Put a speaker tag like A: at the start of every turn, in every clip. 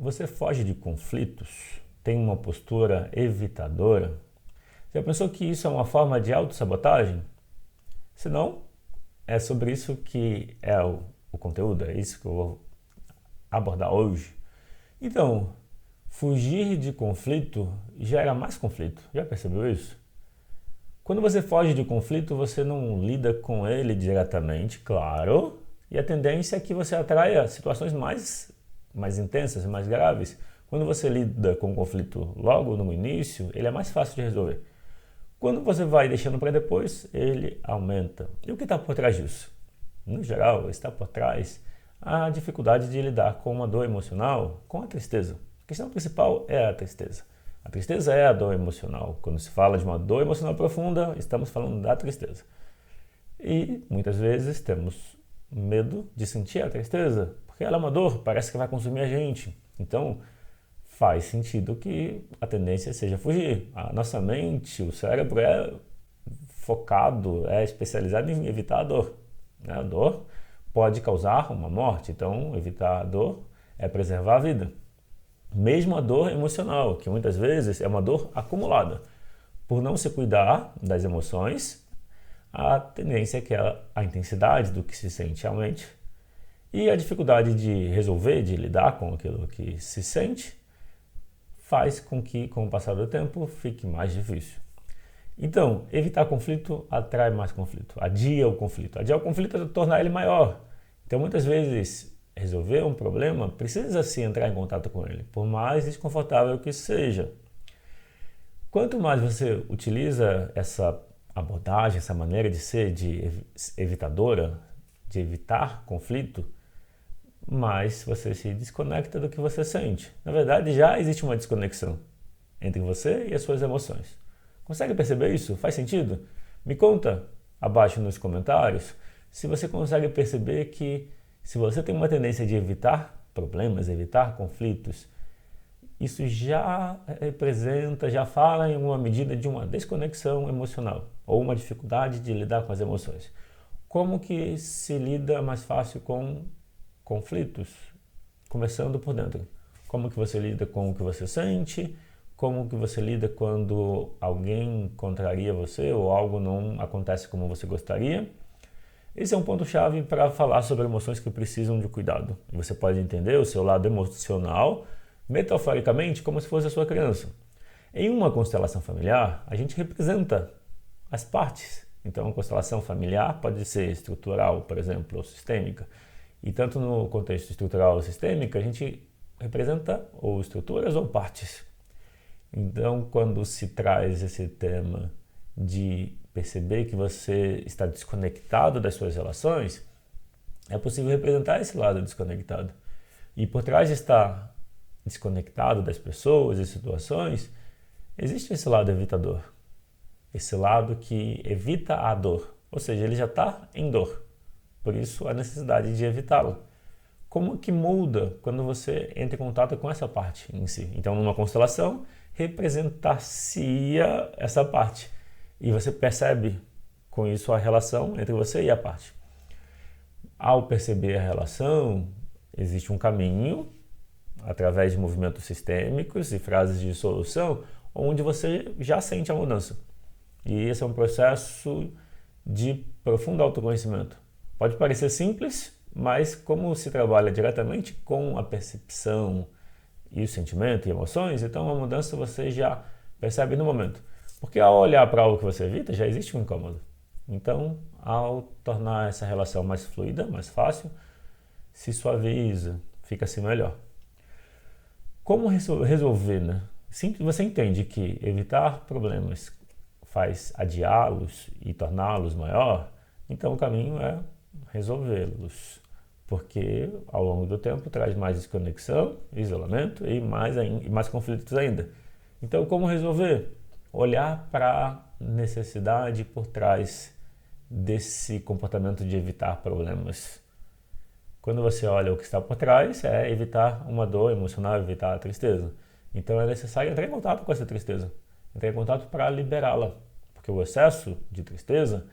A: você foge de conflitos, tem uma postura evitadora, já pensou que isso é uma forma de autossabotagem? Se não, é sobre isso que é o conteúdo, é isso que eu vou abordar hoje. Então, fugir de conflito gera mais conflito, já percebeu isso? Quando você foge de conflito, você não lida com ele diretamente, claro, e a tendência é que você atraia situações mais intensas, mais graves. Quando você lida com o conflito logo no início, ele é mais fácil de resolver. Quando você vai deixando para depois, ele aumenta. E o que está por trás disso? No geral, está por trás a dificuldade de lidar com uma dor emocional, com a tristeza. A questão principal é a tristeza. A tristeza é a dor emocional. Quando se fala de uma dor emocional profunda, estamos falando da tristeza. E muitas vezes temos medo de sentir a tristeza, porque ela é uma dor, parece que vai consumir a gente. Então, faz sentido que a tendência seja fugir. A nossa mente, o cérebro é focado, é especializado em evitar a dor. A dor pode causar uma morte, então evitar a dor é preservar a vida. Mesmo a dor emocional, que muitas vezes é uma dor acumulada. Por não se cuidar das emoções, a tendência é que a intensidade do que se sente aumente e a dificuldade de resolver, de lidar com aquilo que se sente, faz com que, com o passar do tempo, fique mais difícil. Então, evitar conflito atrai mais conflito, adia o conflito. Adiar o conflito é tornar ele maior. Então, muitas vezes, resolver um problema precisa se entrar em contato com ele, por mais desconfortável que seja. Quanto mais você utiliza essa abordagem, essa maneira de ser, de evitadora, de evitar conflito, mais você se desconecta do que você sente. Na verdade, já existe uma desconexão entre você e as suas emoções. Consegue perceber isso? Faz sentido? Me conta abaixo nos comentários se você consegue perceber que se você tem uma tendência de evitar problemas, evitar conflitos, isso já representa, já fala em alguma medida de uma desconexão emocional ou uma dificuldade de lidar com as emoções. Como que se lida mais fácil com conflitos? Começando por dentro. Como que você lida com o que você sente? Como que você lida quando alguém contraria você ou algo não acontece como você gostaria? Esse é um ponto-chave para falar sobre emoções que precisam de cuidado. E você pode entender o seu lado emocional, metaforicamente, como se fosse a sua criança. Em uma constelação familiar, a gente representa as partes. Então, a constelação familiar pode ser estrutural, por exemplo, ou sistêmica. E tanto no contexto estrutural ou sistêmico, a gente representa ou estruturas ou partes. Então, quando se traz esse tema de perceber que você está desconectado das suas relações, é possível representar esse lado desconectado. E por trás de estar desconectado das pessoas e situações, existe esse lado evitador. Esse lado que evita a dor. Ou seja, ele já está em dor. Por isso, a necessidade de evitá-lo. Como que muda quando você entra em contato com essa parte em si? Então, numa constelação, representar-se-ia essa parte. E você percebe com isso a relação entre você e a parte. Ao perceber a relação, existe um caminho, através de movimentos sistêmicos e frases de solução, onde você já sente a mudança. E esse é um processo de profundo autoconhecimento. Pode parecer simples, mas como se trabalha diretamente com a percepção e o sentimento e emoções, então a mudança você já percebe no momento. Porque ao olhar para algo que você evita, já existe um incômodo. Então, ao tornar essa relação mais fluida, mais fácil, se suaviza, fica assim melhor. Como resolver, né? Você entende que evitar problemas faz adiá-los e torná-los maior, então o caminho é resolvê-los. Porque ao longo do tempo traz mais desconexão, isolamento e mais conflitos ainda. Então, como resolver? Olhar para a necessidade por trás desse comportamento de evitar problemas. Quando você olha o que está por trás, é evitar uma dor emocional, evitar a tristeza. Então é necessário entrar em contato com essa tristeza, entrar em contato para liberá-la. Porque o excesso de tristeza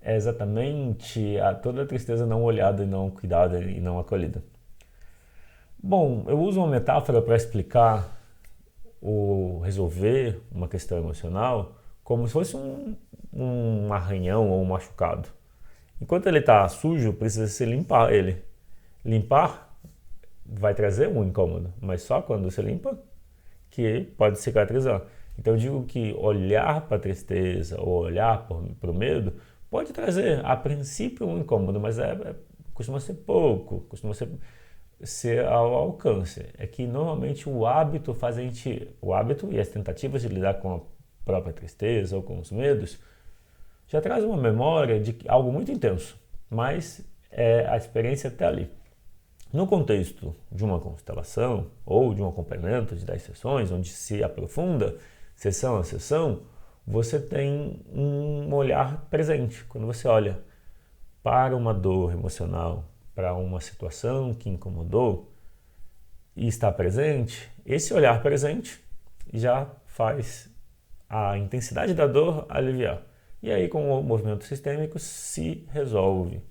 A: é exatamente toda a tristeza não olhada e não cuidada e não acolhida. Bom, eu uso uma metáfora para explicar o resolver uma questão emocional como se fosse um arranhão ou um machucado. Enquanto ele está sujo, precisa se limpar ele. Limpar vai trazer um incômodo, mas só quando você limpa que pode cicatrizar. Então eu digo que olhar para a tristeza ou olhar para o medo pode trazer, a princípio, um incômodo, mas costuma ser pouco, costuma ser ao alcance. É que normalmente o hábito faz a gente, o hábito e as tentativas de lidar com a própria tristeza ou com os medos já traz uma memória de algo muito intenso, mas a experiência está ali. No contexto de uma constelação ou de um acompanhamento de 10 sessões, onde se aprofunda sessão a sessão, você tem um olhar presente. Quando você olha para uma dor emocional, para uma situação que incomodou e está presente, esse olhar presente já faz a intensidade da dor aliviar. E aí, com o movimento sistêmico, se resolve.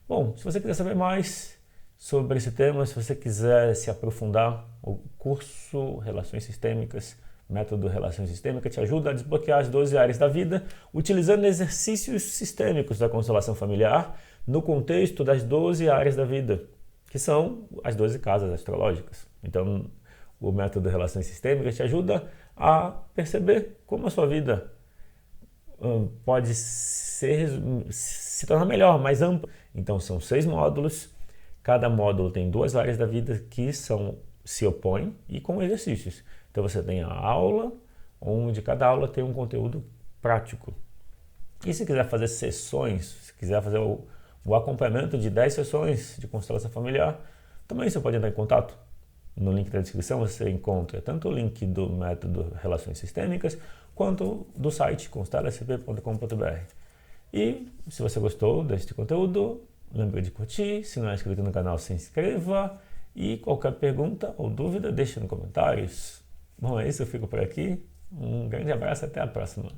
A: Bom, se você quiser saber mais sobre esse tema, se você quiser se aprofundar, o curso Relações Sistêmicas, método Relações Sistêmicas, te ajuda a desbloquear as 12 áreas da vida, utilizando exercícios sistêmicos da constelação familiar no contexto das 12 áreas da vida, que são as 12 casas astrológicas. Então, o método Relações Sistêmicas te ajuda a perceber como a sua vida pode se tornar melhor, mais ampla. Então são 6 módulos, cada módulo tem 2 áreas da vida que se opõem e com exercícios. Então você tem a aula, onde cada aula tem um conteúdo prático. E se quiser fazer sessões, se quiser fazer o acompanhamento de 10 sessões de constelação familiar, também você pode entrar em contato. No link da descrição você encontra tanto o link do método Relações Sistêmicas, quanto do site constelascp.com.br. E se você gostou deste conteúdo, lembre de curtir, se não é inscrito no canal, se inscreva e qualquer pergunta ou dúvida deixe nos comentários. Bom, é isso, eu fico por aqui. Um grande abraço e até a próxima.